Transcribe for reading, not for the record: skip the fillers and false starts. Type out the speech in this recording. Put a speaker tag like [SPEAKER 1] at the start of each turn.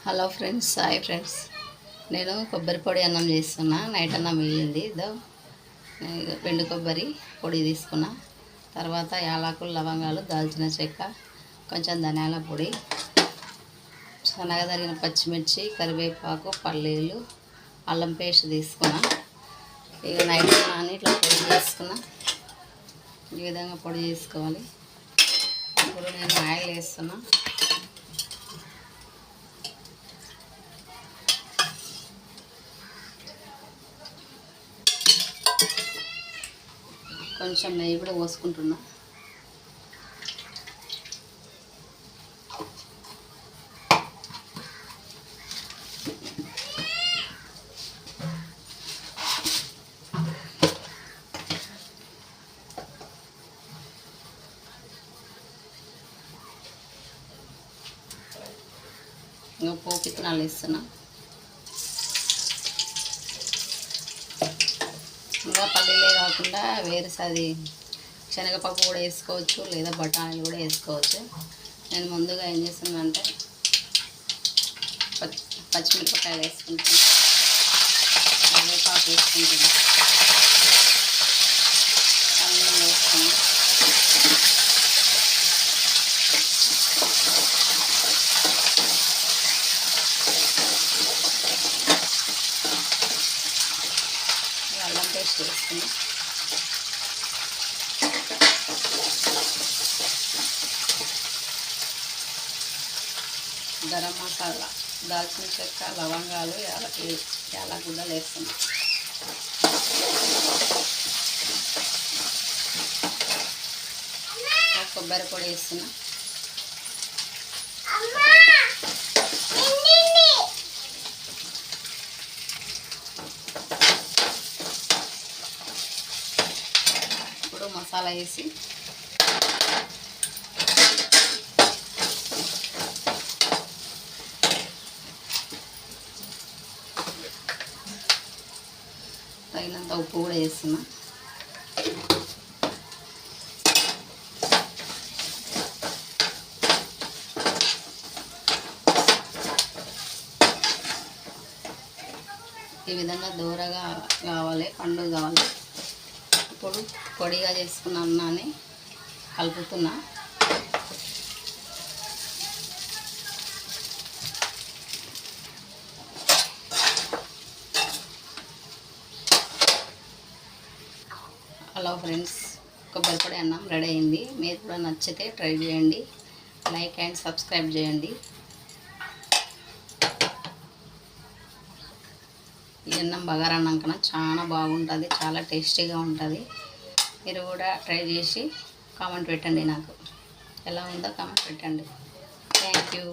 [SPEAKER 1] Hello friends, hi friends. నేను కొబ్బరి పొడి అన్నం చేస్తున్నా. నైట్ అన్నం మిగిలింది. ఎండు కొబ్బరి పొడి తీసుకున్నా. తర్వాత యాలకులు, లవంగాలు, దాల్చిన చెక్క, కొంచెం ధనియాల పొడి, సన్నగా తరిగిన పచ్చిమిర్చి, కరివేపాకు, పల్లీలు, అల్లం పేస్ట్ తీసుకున్నా. ఇక నైట్ నాని ఇట్లా పొడి చేసుకున్నా. ఈ విధంగా పొడి చేసుకోవాలి. ఇప్పుడు నేను ఆయిల్ వేస్తున్నా. కొంచెం నెయ్యి కూడా పోసుకుంటున్నా. ఇంకా పోపు విత్తనాలు వేస్తున్నా. ఇంకా పల్లీలే కాకుండా వేరుసది శనగపప్పు కూడా వేసుకోవచ్చు, లేదా బఠానీలు కూడా వేసుకోవచ్చు. నేను ముందుగా ఏం చేస్తున్నానంటే పచ్చిమిరపకాయలు వేసుకుంటాను, కరివేపాకు వేసుకుంటాను, అల్లం వేసుకుని అల్లం పేస్ట్ వేసుకుని గరం మసాలా, దాల్చిన చెక్క, లవంగాలు, యాలకులు వేస్తున్నాం. కొబ్బరి పొడి వేస్తున్నా. ఇప్పుడు మసాలా వేసి తగినంత ఉప్పు కూడా వేస్తున్నా. ఈ విధంగా దూరగా కావాలి, పండు కావాలి. ఇప్పుడు పొడిగా చేసుకున్న అన్నాన్ని కలుపుతున్నా. హలో ఫ్రెండ్స్, కొబ్బరి పొడి అన్నం రెడీ అయింది. మీరు కూడా నచ్చితే ట్రై చేయండి, లైక్ అండ్ సబ్స్క్రైబ్ చేయండి. ఈ అన్నం బగారా అన్నం కన్నా చాలా బాగుంటుంది, చాలా టేస్టీగా ఉంటుంది. మీరు కూడా ట్రై చేసి కామెంట్ పెట్టండి. నాకు ఎలా ఉందో కామెంట్ పెట్టండి. Thank you.